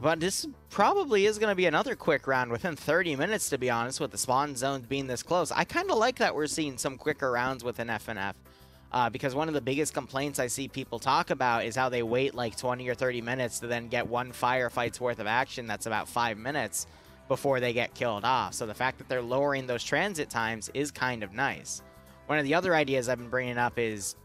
But this probably is going to be another quick round within 30 minutes, to be honest, with the spawn zones being this close. I kind of like that we're seeing some quicker rounds within FNF. Because one of the biggest complaints I see people talk about is how they wait like 20 or 30 minutes to then get one firefight's worth of action that's about 5 minutes before they get killed off. So the fact that they're lowering those transit times is kind of nice. One of the other ideas I've been bringing up is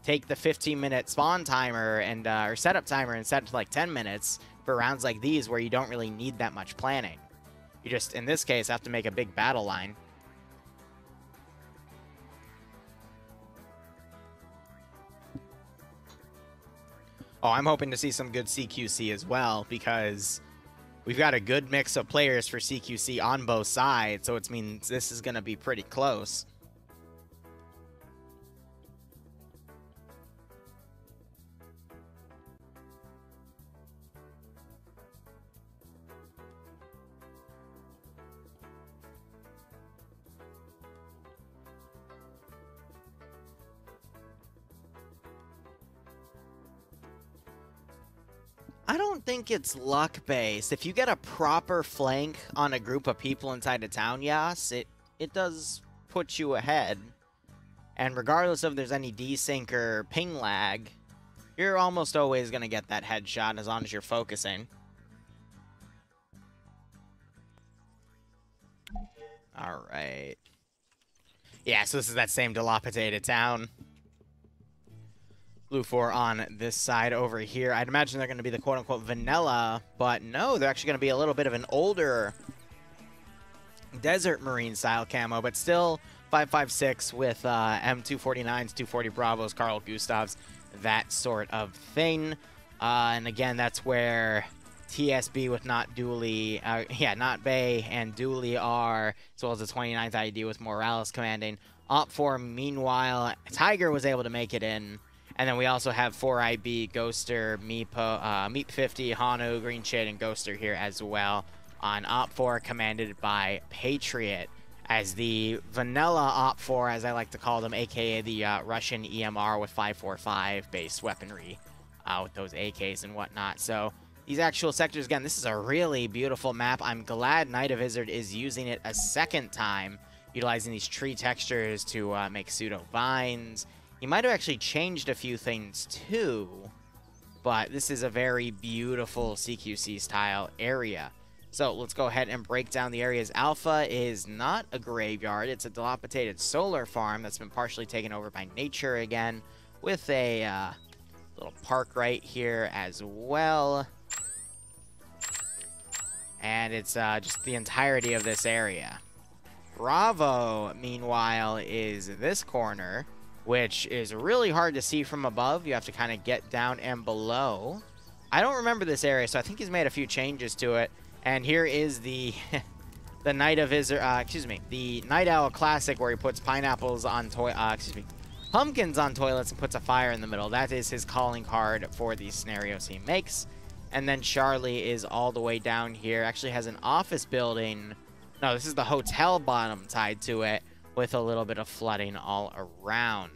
take the 15-minute spawn timer and or setup timer and set it to like 10 minutes for rounds like these where you don't really need that much planning. You just, in this case, have to make a big battle line. Oh, I'm hoping to see some good CQC as well, because we've got a good mix of players for CQC on both sides, so it means this is going to be pretty close. I don't think it's luck-based. If you get a proper flank on a group of people inside a town, yes, it does put you ahead. And regardless of if there's any desync or ping lag, you're almost always going to get that headshot as long as you're focusing. Alright. Yeah, so this is that same dilapidated town. Blue 4 on this side over here. I'd imagine they're going to be the quote-unquote vanilla, but no, they're actually going to be a little bit of an older Desert Marine style camo, but still 5.56 with M249s, 240 Bravos, Carl Gustavs, that sort of thing. And again, that's where TSB with Not Dooley, Not Bay and Dooley are, as well as the 29th ID with Morales commanding. Op 4, meanwhile, Tiger was able to make it in. And then we also have 4IB, Ghoster, Meep 50, Hanu, Green Shade, and Ghoster here as well on Op 4, commanded by Patriot, as the vanilla Op 4, as I like to call them, aka the Russian EMR with 545 based weaponry with those AKs and whatnot. So these actual sectors, again, this is a really beautiful map. I'm glad Night of Izzard is using it a second time, utilizing these tree textures to make pseudo vines. He might have actually changed a few things too, but this is a very beautiful CQC style area. So let's go ahead and break down the areas. Alpha is not a graveyard. It's a dilapidated solar farm that's been partially taken over by nature again, with a little park right here as well. And it's just the entirety of this area. Bravo, meanwhile, is this corner, which is really hard to see from above. You have to kind of get down and below. I don't remember this area, so I think he's made a few changes to it. And here is the the Night of Izzard, the Night Owl Classic, where he puts pineapples on pumpkins on toilets and puts a fire in the middle. That is his calling card for these scenarios he makes. And then Charlie is all the way down here. Actually has an office building. No, this is the hotel bottom tied to it, with a little bit of flooding all around.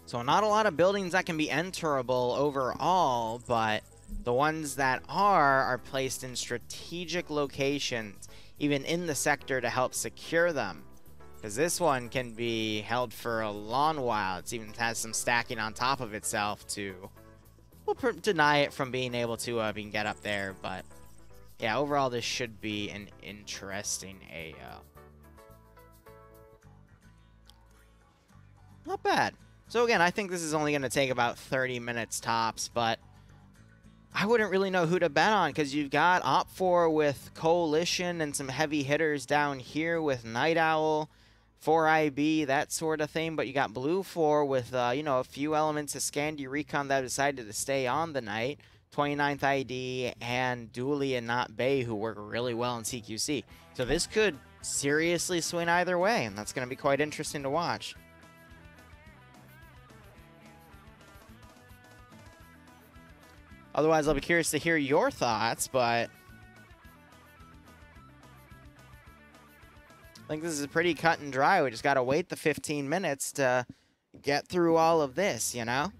So not a lot of buildings that can be enterable overall, but the ones that are placed in strategic locations, even in the sector, to help secure them. Because this one can be held for a long while. It even has some stacking on top of itself to deny it from being able to get up there. But yeah, overall this should be an interesting AO. Not bad. So again, I think this is only going to take about 30 minutes tops, but I wouldn't really know who to bet on, because you've got Op 4 with Coalition and some heavy hitters down here with Night Owl, 4IB, that sort of thing, but you got Blue 4 with, a few elements of Scandi Recon that decided to stay on the night, 29th ID, and Dooley and Not Bay, who work really well in CQC. So this could seriously swing either way, and that's going to be quite interesting to watch. Otherwise, I'll be curious to hear your thoughts, but I think this is pretty cut and dry. We just got to wait the 15 minutes to get through all of this, you know?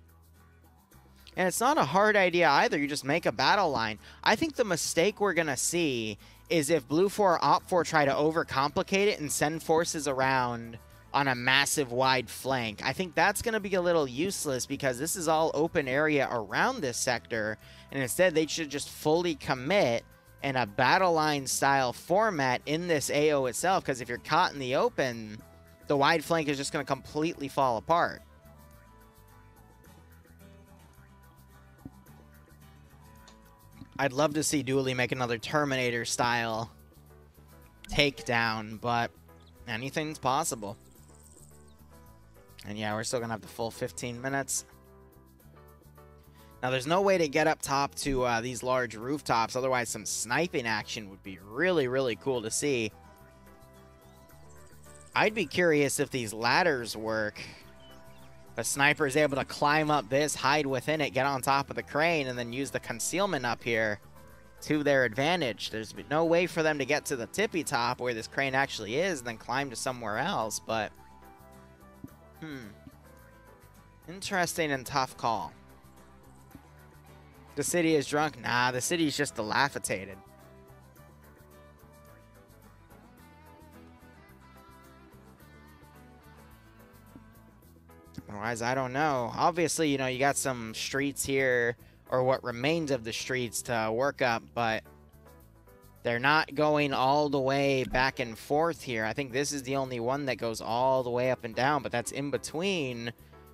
And it's not a hard idea either. You just make a battle line. I think the mistake we're going to see is if Blue 4 or Op 4 try to overcomplicate it and send forces around on a massive wide flank. I think that's going to be a little useless because this is all open area around this sector. And instead, they should just fully commit in a battle line style format in this AO itself. Because if you're caught in the open, the wide flank is just going to completely fall apart. I'd love to see Dooley make another Terminator-style takedown, but anything's possible. And yeah, we're still going to have the full 15 minutes. Now, there's no way to get up top to these large rooftops. Otherwise, some sniping action would be really, really cool to see. I'd be curious if these ladders work. A sniper is able to climb up this, hide within it, get on top of the crane, and then use the concealment up here to their advantage. There's no way for them to get to the tippy top where this crane actually is and then climb to somewhere else, but... Interesting and tough call. The city is drunk? Nah, the city's just dilapidated. Otherwise, I don't know. Obviously, you know, you got some streets here, or what remains of the streets to work up, but they're not going all the way back and forth here. I think this is the only one that goes all the way up and down, but that's in between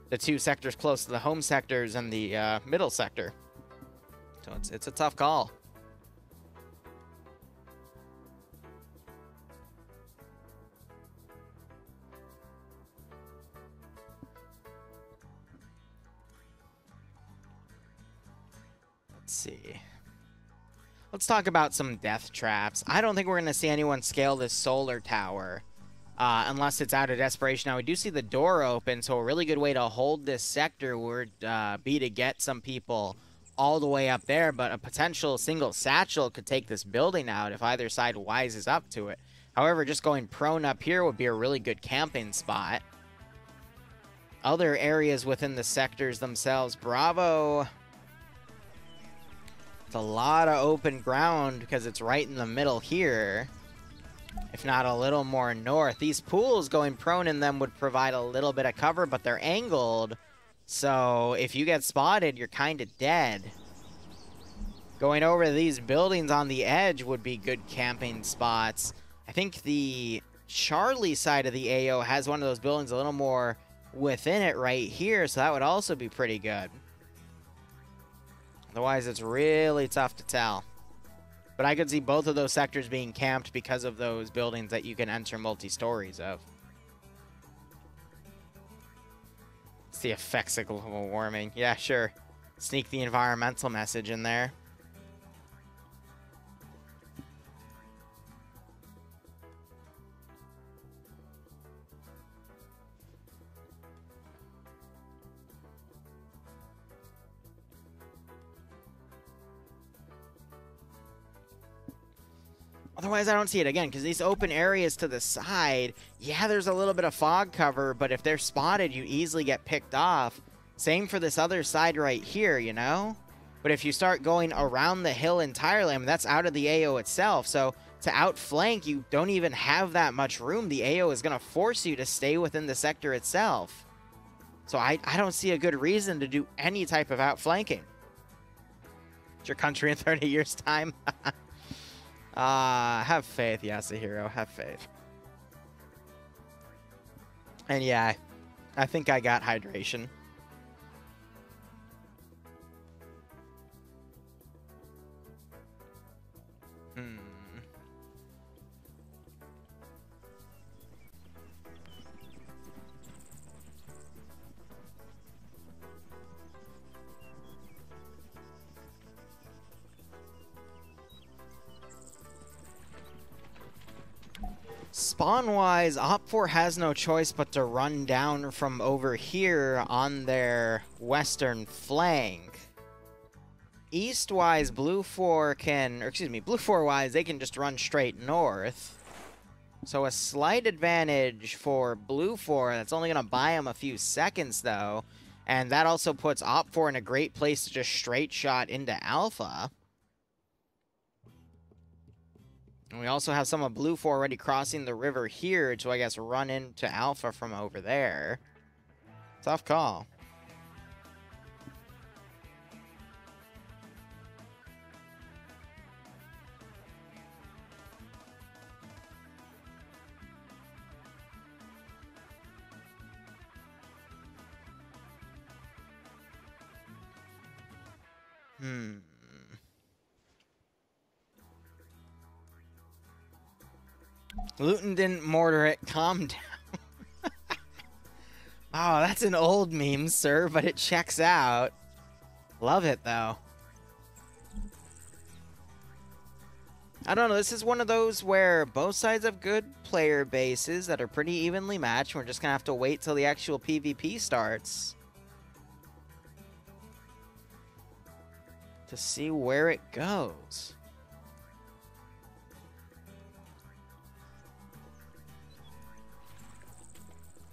the two sectors close to the home sectors and the middle sector. So it's a tough call. Let's see. Let's talk about some death traps. I don't think we're going to see anyone scale this solar tower unless it's out of desperation. Now, we do see the door open, so a really good way to hold this sector would be to get some people all the way up there, but a potential single satchel could take this building out if either side wises up to it. However, just going prone up here would be a really good camping spot. Other areas within the sectors themselves, Bravo... It's a lot of open ground because it's right in the middle here, if not a little more north. These pools going prone in them would provide a little bit of cover, but they're angled, so if you get spotted, you're kind of dead. Going over these buildings on the edge would be good camping spots. I think the Charlie side of the AO has one of those buildings a little more within it right here, so that would also be pretty good. Otherwise, it's really tough to tell. But I could see both of those sectors being camped because of those buildings that you can enter multi-stories of. It's the effects of global warming. Yeah, sure. Sneak the environmental message in there. Otherwise, I don't see it again, because these open areas to the side, yeah, there's a little bit of fog cover, but if they're spotted, you easily get picked off. Same for this other side right here, you know? But if you start going around the hill entirely, I mean, that's out of the AO itself, so to outflank, you don't even have that much room. The AO is going to force you to stay within the sector itself. So I don't see a good reason to do any type of outflanking. It's your country in 30 years' time. Have faith, Yasuhiro. Have faith. And yeah, I think I got hydration. Spawn-wise, Op4 has no choice but to run down from over here on their western flank. East-wise, Blue 4 can... Or, excuse me, Blue 4-wise, they can just run straight north. So a slight advantage for Blue 4. That's only going to buy them a few seconds, though. And that also puts Op4 in a great place to just straight shot into Alpha. And we also have some of Blue 4 already crossing the river here to, I guess, run into Alpha from over there. Tough call. Luton didn't mortar it. Calm down. Oh, that's an old meme, sir, but it checks out. Love it, though. I don't know. This is one of those where both sides have good player bases that are pretty evenly matched. We're just going to have to wait till the actual PvP starts to see where it goes.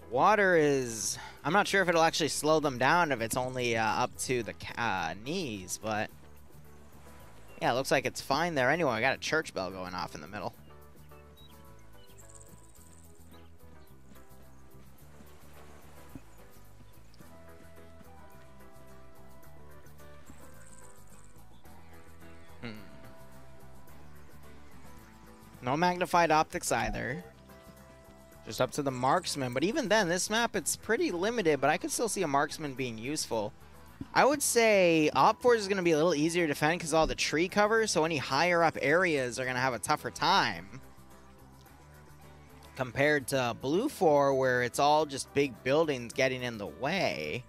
Water is... I'm not sure if it'll actually slow them down if it's only up to the knees, but... yeah, it looks like it's fine there. Anyway, I got a church bell going off in the middle. No magnified optics either. Just up to the marksman. But even then, this map, it's pretty limited, but I could still see a marksman being useful. I would say Op4 is going to be a little easier to defend because all the tree cover, so any higher up areas are going to have a tougher time. Compared to Blue 4, where it's all just big buildings getting in the way.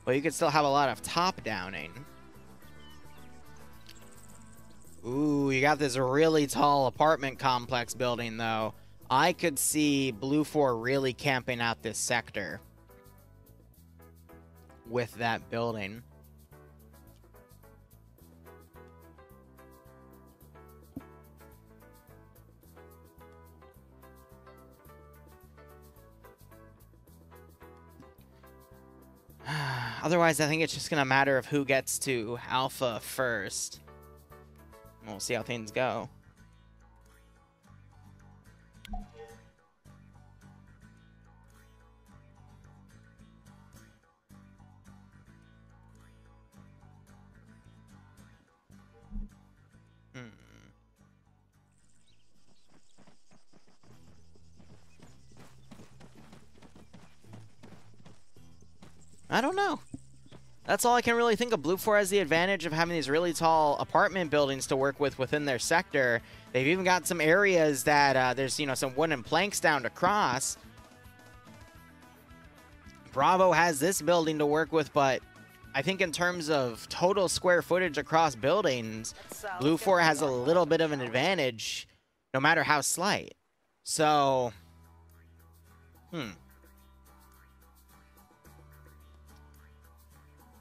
But you could still have a lot of top-downing. Ooh, you got this really tall apartment complex building, though. I could see Blue 4 really camping out this sector with that building. Otherwise, I think it's just going to matter of who gets to Alpha first. We'll see how things go. I don't know. That's all I can really think of. Blue 4 has the advantage of having these really tall apartment buildings to work with within their sector. They've even got some areas that there's, you know, some wooden planks down to cross. Bravo has this building to work with, but I think in terms of total square footage across buildings, Blue 4 has a little bit of an advantage, no matter how slight. So,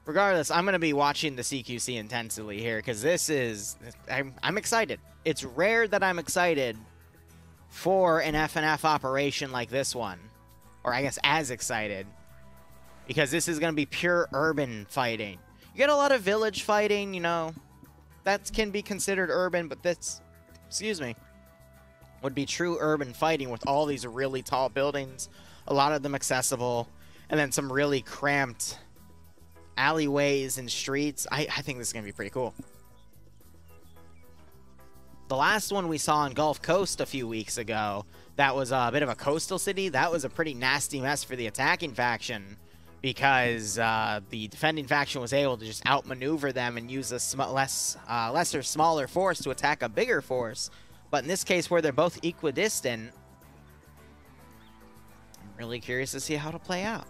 regardless, I'm going to be watching the CQC intensely here because this is... I'm excited. It's rare that I'm excited for an FNF operation like this one. Or I guess as excited. Because this is going to be pure urban fighting. You get a lot of village fighting, you know. That can be considered urban, but this... excuse me. Would be true urban fighting with all these really tall buildings. A lot of them accessible. And then some really cramped... alleyways and streets. I think this is going to be pretty cool. The last one we saw on Gulf Coast a few weeks ago, that was a bit of a coastal city. That was a pretty nasty mess for the attacking faction because the defending faction was able to just outmaneuver them and use a lesser, smaller force to attack a bigger force. But in this case, where they're both equidistant, I'm really curious to see how it'll play out.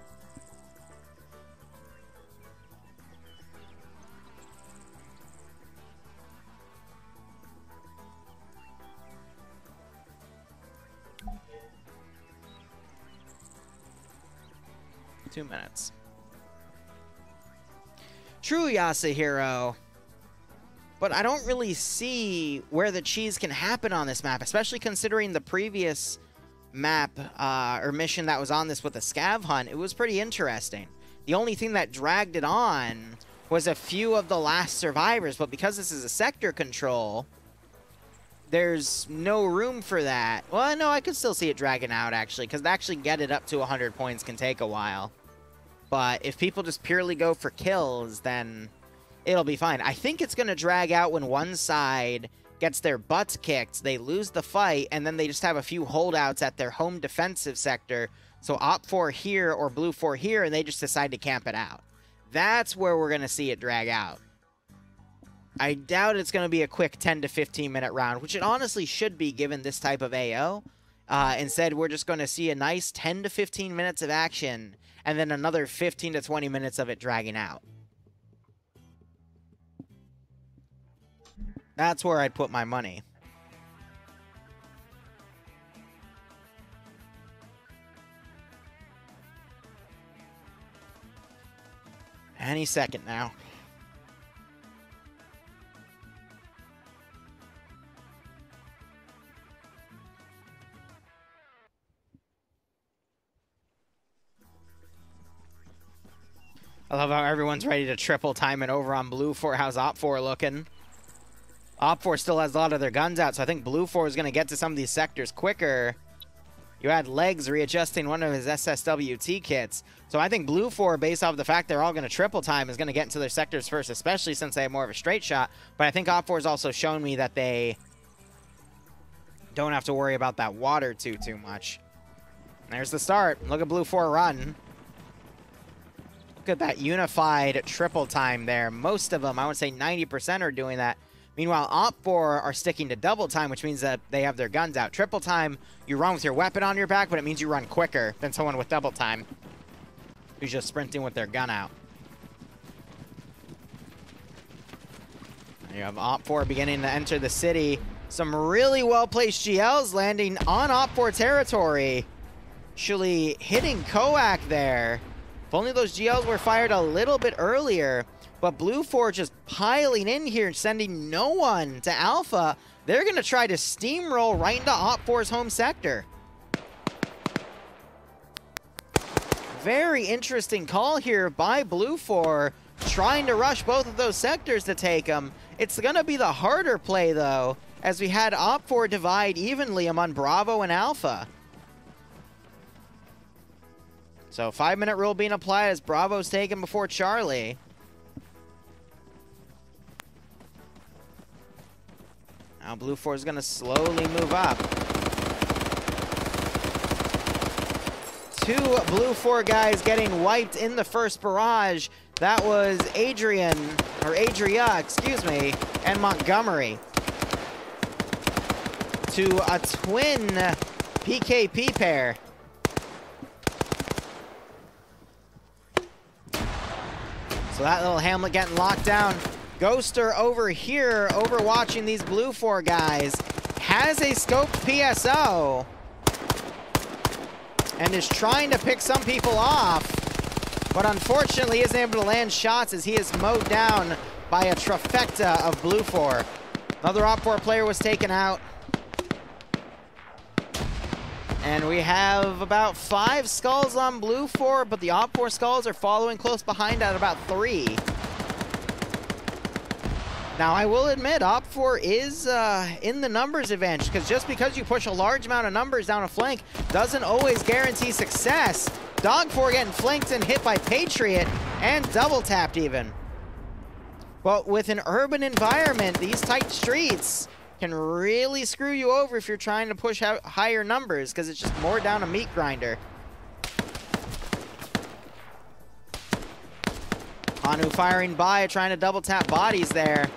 Two minutes. True Yasuhiro. But I don't really see where the cheese can happen on this map, especially considering the previous map or mission that was on this with the scav hunt. It was pretty interesting. The only thing that dragged it on was a few of the last survivors, but because this is a sector control, there's no room for that. Well, no, I could still see it dragging out, actually, because to actually get it up to 100 points can take a while. But if people just purely go for kills, then it'll be fine. I think it's going to drag out when one side gets their butts kicked, they lose the fight, and then they just have a few holdouts at their home defensive sector. So Op4 here or Blue 4 here, and they just decide to camp it out. That's where we're going to see it drag out. I doubt it's going to be a quick 10 to 15 minute round, which it honestly should be given this type of AO. Instead, we're just going to see a nice 10 to 15 minutes of action, and then another 15 to 20 minutes of it dragging out. That's where I'd put my money. Any second now. I love how everyone's ready to triple time it over on Blue 4. How's Op 4 looking? Op 4 still has a lot of their guns out, so I think Blue 4 is going to get to some of these sectors quicker. You had Legs readjusting one of his SSWT kits. So I think Blue 4, based off the fact they're all going to triple time, is going to get into their sectors first, especially since they have more of a straight shot. But I think Op 4 has also shown me that they don't have to worry about that water too much. There's the start. Look at Blue 4 run. Look at that unified triple time there. Most of them, I would say 90% are doing that. Meanwhile, Op4 are sticking to double time, which means that they have their guns out. Triple time, you run with your weapon on your back, but it means you run quicker than someone with double time who's just sprinting with their gun out. And you have Op4 beginning to enter the city. Some really well-placed GLs landing on Op4 territory. Actually hitting Koak there. If only those GLs were fired a little bit earlier. But Blue 4 just piling in here, sending no one to Alpha. They're going to try to steamroll right into Op4's home sector. Very interesting call here by Blue 4, trying to rush both of those sectors to take them. It's going to be the harder play, though, as we had Op4 divide evenly among Bravo and Alpha. So 5-minute rule being applied as Bravo's taken before Charlie. Now Blue 4 is going to slowly move up. 2 Blue 4 guys getting wiped in the first barrage. That was Adria, excuse me, and Montgomery. To a twin PKP pair. So that little Hamlet getting locked down. Ghoster over here, overwatching these Blue 4 guys, has a scoped PSO and is trying to pick some people off, but unfortunately isn't able to land shots as he is mowed down by a trifecta of Blue 4. Another Op4 player was taken out. And we have about 5 skulls on Blue 4, but the Op4 skulls are following close behind at about 3. Now, I will admit, Op4 is in the numbers advantage, because just because you push a large amount of numbers down a flank doesn't always guarantee success. Dog4 getting flanked and hit by Patriot, and double tapped even. But with an urban environment, these tight streets can really screw you over if you're trying to push out higher numbers, because it's just more down a meat grinder. Hanu firing by, trying to double tap bodies there.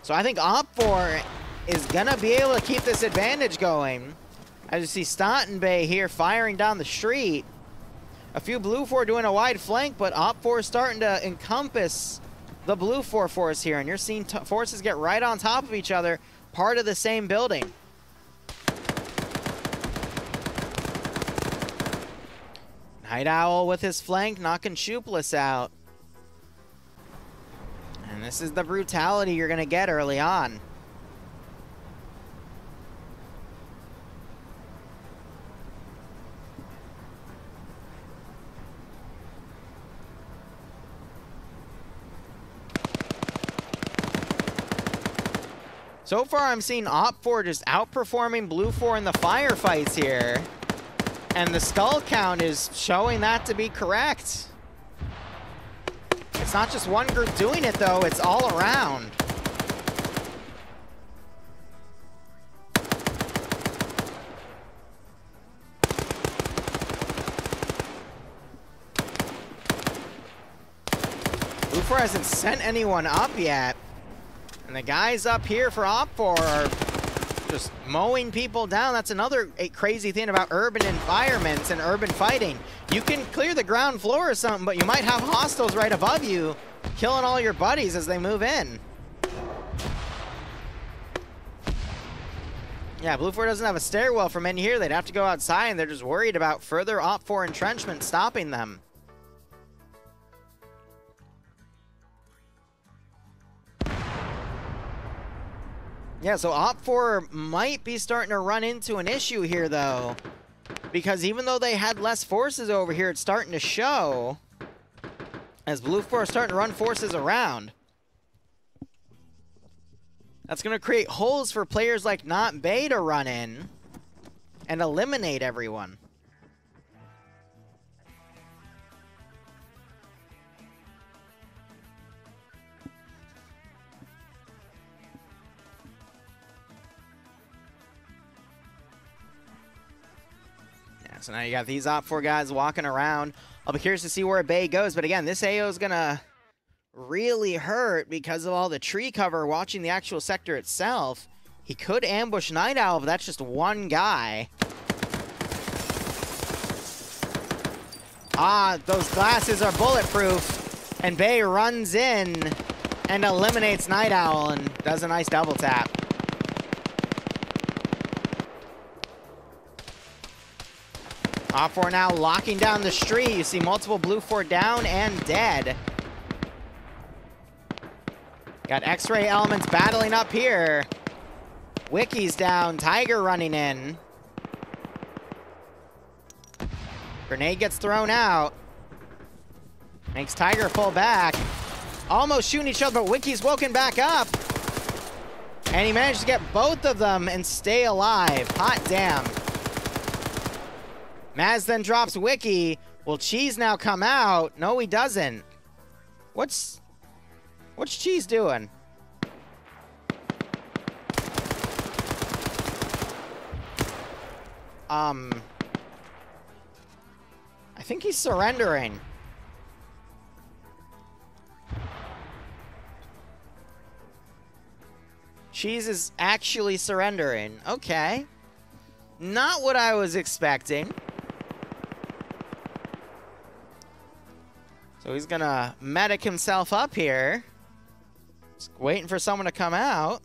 So I think Op4 is gonna be able to keep this advantage going. As you see Stottenbay here firing down the street. A few Blue 4 doing a wide flank, but Op4 is starting to encompass the Blue 4 force here, and you're seeing forces get right on top of each other, part of the same building. Night Owl with his flank, knocking Shoopeless out. And this is the brutality you're going to get early on. So far, I'm seeing Op4 just outperforming Blue 4 in the firefights here. And the skull count is showing that to be correct. It's not just one group doing it, though. It's all around. Blue 4 hasn't sent anyone up yet. And the guys up here for Op4 are just mowing people down. That's another crazy thing about urban environments and urban fighting. You can clear the ground floor or something, but you might have hostiles right above you, killing all your buddies as they move in. Yeah, Blue 4 doesn't have a stairwell from in here. They'd have to go outside, and they're just worried about further Op4 entrenchment stopping them. Yeah, so Op4 might be starting to run into an issue here, though. Because even though they had less forces over here, it's starting to show as Blue 4 are starting to run forces around. That's going to create holes for players like Not Bay to run in and eliminate everyone. So now you got these Op4 guys walking around. I'll be curious to see where Bay goes. But again, this AO is going to really hurt because of all the tree cover watching the actual sector itself. He could ambush Night Owl, but that's just one guy. Ah, those glasses are bulletproof. And Bay runs in and eliminates Night Owl and does a nice double tap. Op4 now locking down the street. You see multiple Blue 4 down and dead. Got X-ray elements battling up here. Wiki's down. Tiger running in. Grenade gets thrown out. Makes Tiger pull back. Almost shooting each other, but Wiki's woken back up. And he managed to get both of them and stay alive. Hot damn. Maz then drops Wiki. Will Cheese now come out? No, he doesn't. What's Cheese doing? I think he's surrendering. Cheese is actually surrendering. Okay. Not what I was expecting. So he's gonna medic himself up here. Just waiting for someone to come out.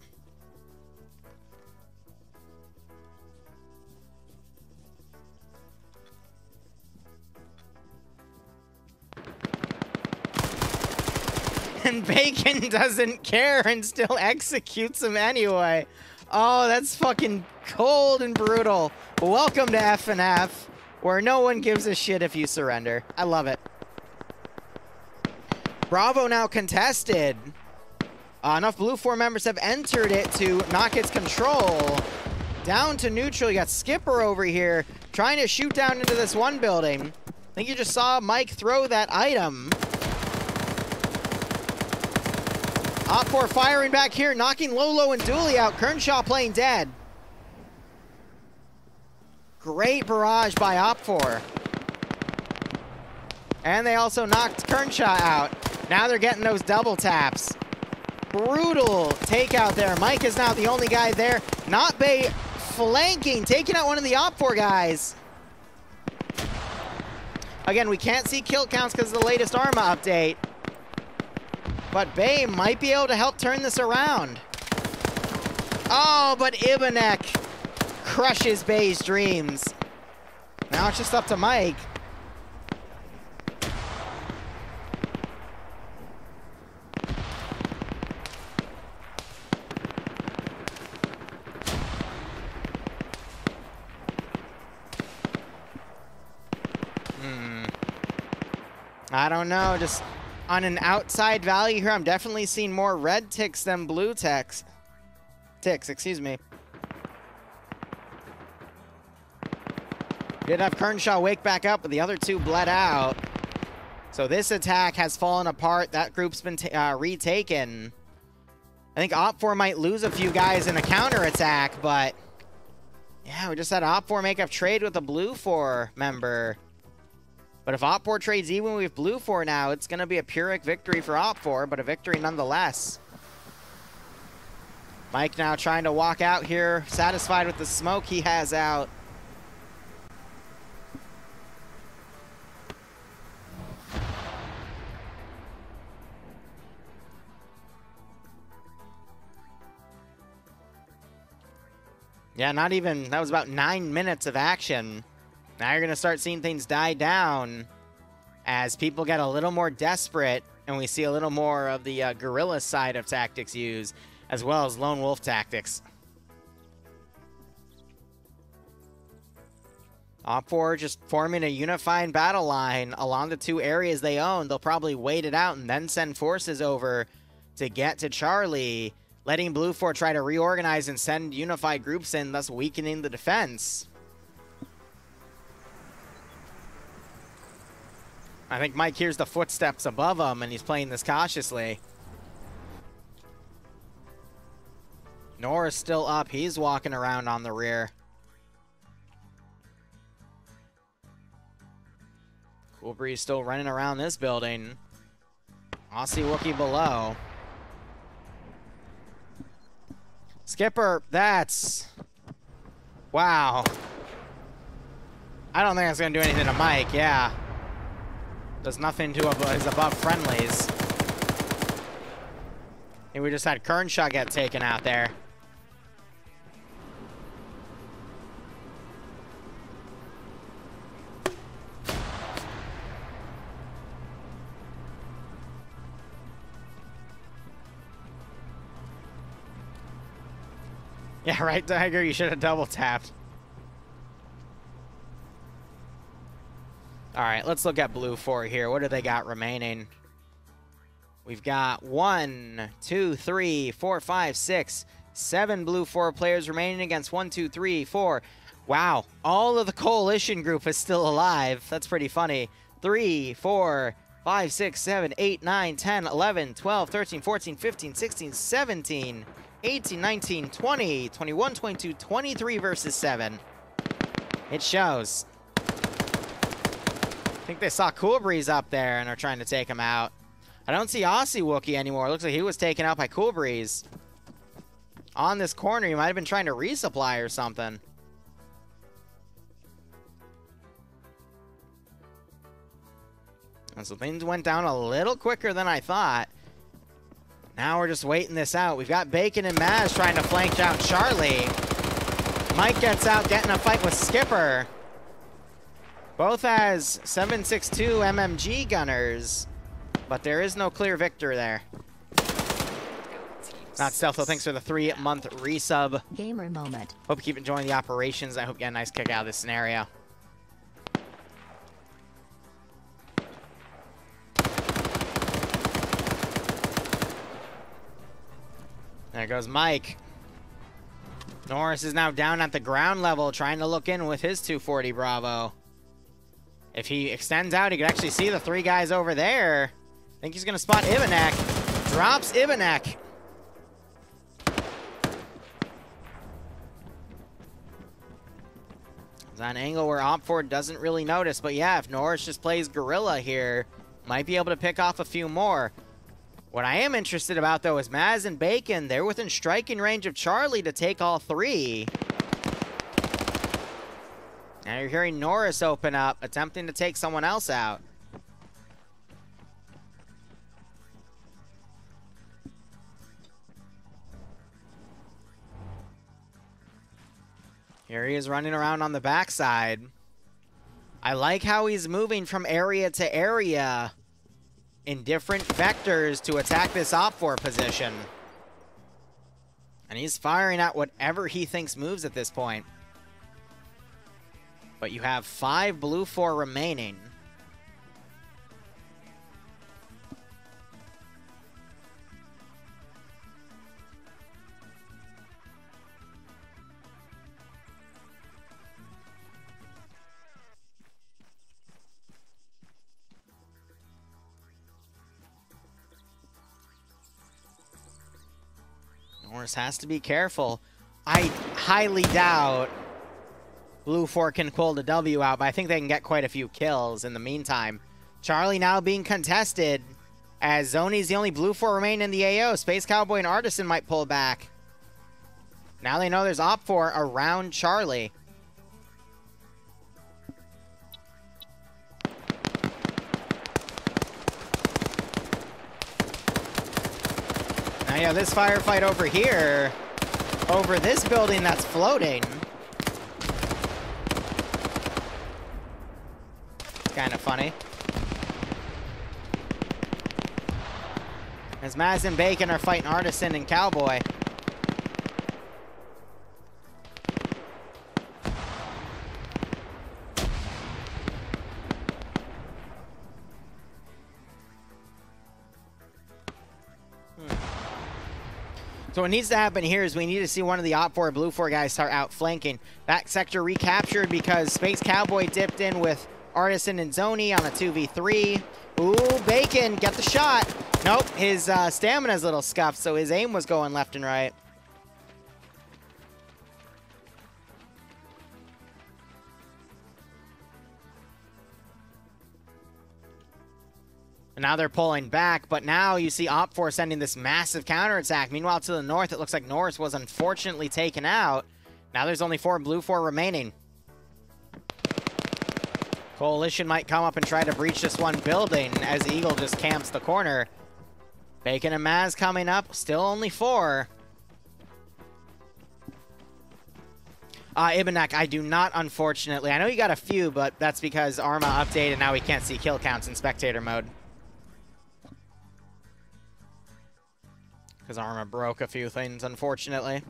And Bacon doesn't care and still executes him anyway. Oh, that's fucking cold and brutal. Welcome to F&F, where no one gives a shit if you surrender. I love it. Bravo now contested. Enough Blue 4 members have entered it to knock its control. Down to neutral. You got Skipper over here trying to shoot down into this one building. I think you just saw Mike throw that item. Op4 firing back here, knocking Lolo and Dooley out. Kernshaw playing dead. Great barrage by Op4. And they also knocked Kernshaw out. Now they're getting those double taps. Brutal takeout there. Mike is now the only guy there. Not Bay flanking, taking out one of the Op4 guys. Again, we can't see kill counts because of the latest Arma update. But Bay might be able to help turn this around. Oh, but Ibanek crushes Bay's dreams. Now it's just up to Mike. I don't know, just on an outside value here, I'm definitely seeing more red ticks than blue ticks. ticks, excuse me. Did have Kernshaw wake back up, but the other two bled out. So this attack has fallen apart. That group's been retaken. I think Op4 might lose a few guys in a counterattack, but yeah, we just had Op4 make up trade with a Blue 4 member. But if Op4 trades even with Blue 4 now, it's going to be a Pyrrhic victory for Op4, but a victory nonetheless. Mike now trying to walk out here, satisfied with the smoke he has out. Yeah, not even, that was about 9 minutes of action. Now you're going to start seeing things die down as people get a little more desperate and we see a little more of the guerrilla side of tactics used, as well as lone wolf tactics. Op4 just forming a unified battle line along the two areas they own. They'll probably wait it out and then send forces over to get to Charlie, letting Blue 4 try to reorganize and send unified groups in, thus weakening the defense. I think Mike hears the footsteps above him, and he's playing this cautiously. Nora's still up. He's walking around on the rear. Cool Breeze still running around this building. Aussie Wookie below. Skipper, that's... wow. I don't think that's going to do anything to Mike, yeah. Does nothing to his above friendlies. And we just had Kernshaw get taken out there. Yeah, right, Tiger? You should have double tapped. All right, let's look at Blue 4 here. What do they got remaining? We've got 1, 2, 3, 4, 5, 6, 7 Blue 4 players remaining against 1, 2, 3, 4. Wow, all of the coalition group is still alive. That's pretty funny. 3, 4, 5, 6, 7, 8, 9, 10, 11, 12, 13, 14, 15, 16, 17, 18, 19, 20, 21, 22, 23 versus 7. It shows. I think they saw Cool Breeze up there and are trying to take him out. I don't see Aussie Wookie anymore. It looks like he was taken out by Cool Breeze. On this corner, he might have been trying to resupply or something. And so things went down a little quicker than I thought. Now we're just waiting this out. We've got Bacon and Maz trying to flank out Charlie. Mike gets out, getting a fight with Skipper. Both has 7.62 MMG gunners, but there is no clear victor there. Not Stealth, thanks for the 3-month resub. Gamer moment. Hope you keep enjoying the operations. I hope you get a nice kick out of this scenario. There goes Mike. Norris is now down at the ground level, trying to look in with his 240 Bravo. If he extends out, he can actually see the 3 guys over there. I think he's going to spot Ivanek. Drops Ivanek. It's an angle where Op4 doesn't really notice, but yeah, if Norris just plays Gorilla here, might be able to pick off a few more. What I am interested about, though, is Maz and Bacon. They're within striking range of Charlie to take all 3. Now you're hearing Norris open up, attempting to take someone else out. Here he is running around on the backside. I like how he's moving from area to area in different vectors to attack this Op4 position. And he's firing at whatever he thinks moves at this point. But you have 5 Blue 4 remaining. Norris has to be careful. I highly doubt Blue 4 can pull the W out, but I think they can get quite a few kills in the meantime. Charlie now being contested, as Zony's the only Blue 4 remaining in the AO. Space Cowboy and Artisan might pull back. Now they know there's Op 4 around Charlie. Now, yeah, this firefight over here, over this building that's floating. Kind of funny. As Maz and Bacon are fighting Artisan and Cowboy. So what needs to happen here is we need to see one of the Op 4 Blue 4 guys start outflanking. That sector recaptured because Space Cowboy dipped in with Artisan and Zony on a 2v3. Ooh, Bacon, get the shot. Nope, his stamina's a little scuffed, so his aim was going left and right. And now they're pulling back, but now you see Op 4 sending this massive counterattack. Meanwhile, to the north, it looks like Norris was unfortunately taken out. Now there's only 4 Blue 4 remaining. Coalition might come up and try to breach this one building as Eagle just camps the corner. Bacon and Maz coming up, still only 4. Ibanek, I do not, unfortunately. I know you got a few, but that's because Arma updated, now we can't see kill counts in spectator mode. Because Arma broke a few things, unfortunately.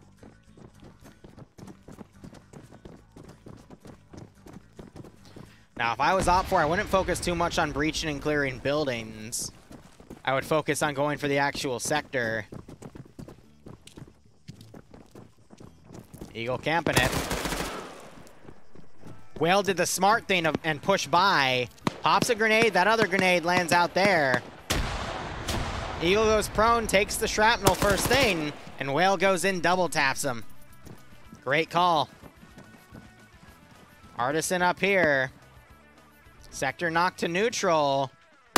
Now, if I was Op 4, I wouldn't focus too much on breaching and clearing buildings. I would focus on going for the actual sector. Eagle camping it. Whale did the smart thing and push by. Pops a grenade, that other grenade lands out there. Eagle goes prone, takes the shrapnel first thing, and Whale goes in, double taps him. Great call. Artisan up here. Sector knocked to neutral.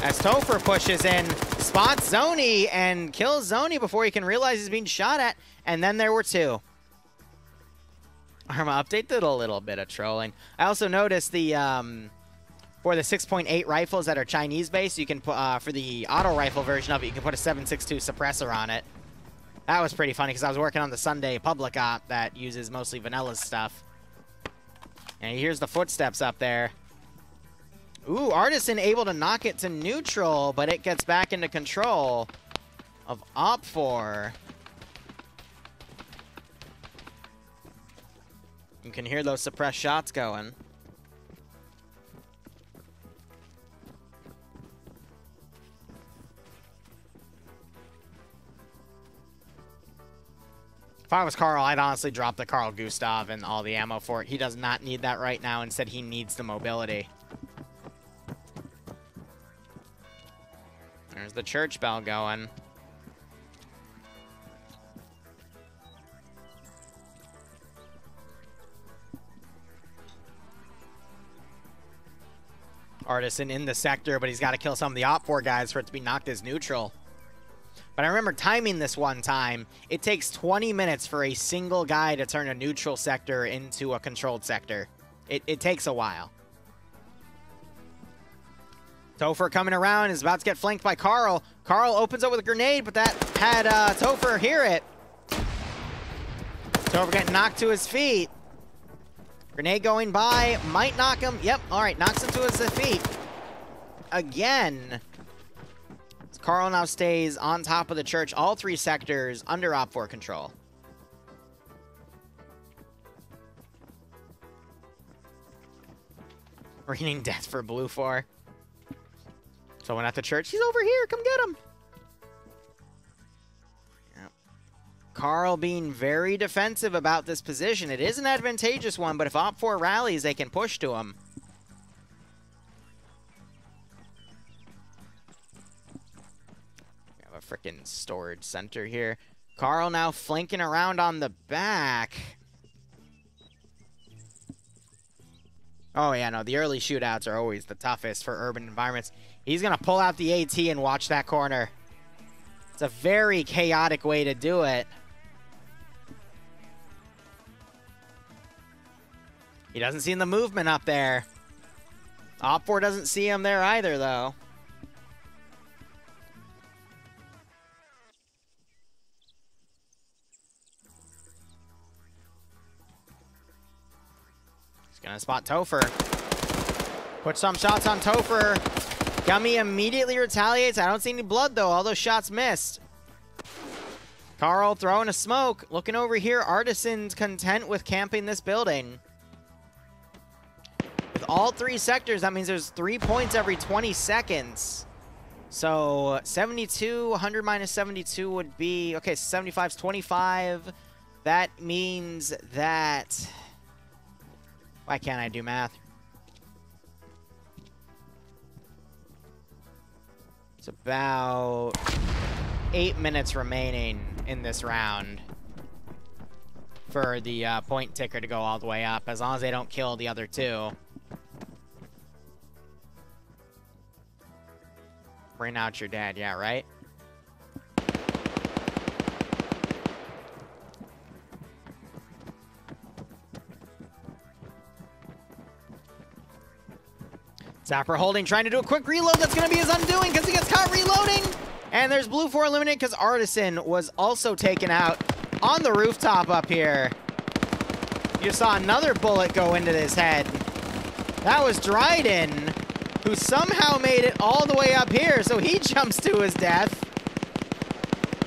As Topher pushes in, spots Zony, and kills Zony before he can realize he's being shot at, and then there were 2. Arma update did a little bit of trolling. I also noticed the, for the 6.8 rifles that are Chinese-based, you can put, for the auto rifle version of it, you can put a 7.62 suppressor on it. That was pretty funny, because I was working on the Sunday public op that uses mostly vanilla stuff. And here's the footsteps up there. Ooh, Artisan able to knock it to neutral, but it gets back into control of Op 4. You can hear those suppressed shots going. If I was Carl, I'd honestly drop the Carl Gustav and all the ammo for it. He does not need that right now. Instead, he needs the mobility. There's the church bell going. Artisan in the sector, but he's got to kill some of the Op 4 guys for it to be knocked as neutral. But I remember timing this one time. It takes 20 minutes for a single guy to turn a neutral sector into a controlled sector. It takes a while. Topher coming around, is about to get flanked by Carl. Carl opens up with a grenade, but that had Topher hear it. Topher getting knocked to his feet. Grenade going by, might knock him. Yep, all right, knocks him to his feet. Again. Carl now stays on top of the church, all 3 sectors under Op 4 control. Raining death for Blue 4. Someone at the church. He's over here. Come get him. Yep. Carl being very defensive about this position. It is an advantageous one, but if Op 4 rallies, they can push to him. We have a freaking storage center here. Carl now flanking around on the back. Oh, yeah, no, the early shootouts are always the toughest for urban environments. He's going to pull out the AT and watch that corner. It's a very chaotic way to do it. He doesn't see the movement up there. Op4 doesn't see him there either, though. He's gonna spot Topher. Put some shots on Topher. Gummy immediately retaliates. I don't see any blood, though. All those shots missed. Carl throwing a smoke. Looking over here, Artisan's content with camping this building. With all 3 sectors, that means there's 3 points every 20 seconds. So 72, 100 minus 72 would be... Okay, so 75 is 25. That means that... Why can't I do math? It's about 8 minutes remaining in this round for the point ticker to go all the way up, as long as they don't kill the other 2. Bring out your dad, yeah, right? Zapper holding, trying to do a quick reload. That's going to be his undoing because he gets caught reloading. And there's Blue 4 eliminated because Artisan was also taken out on the rooftop up here. You saw another bullet go into his head. That was Dryden, who somehow made it all the way up here, so he jumps to his death.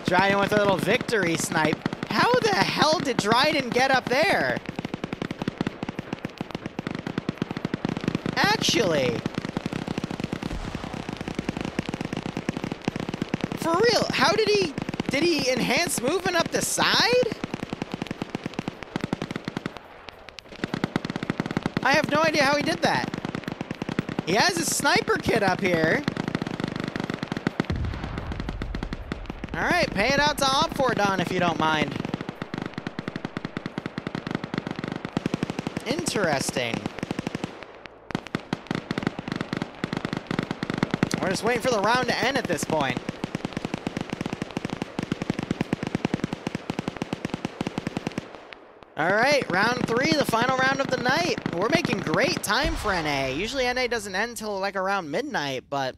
Dryden with a little victory snipe. How the hell did Dryden get up there? Actually, for real, how did he enhance movement up the side? I have no idea how he did that. He has a sniper kit up here. All right, pay it out to Op4, Don, if you don't mind. Interesting. We're just waiting for the round to end at this point. All right, round 3, the final round of the night. We're making great time for NA. Usually NA doesn't end until like around midnight, but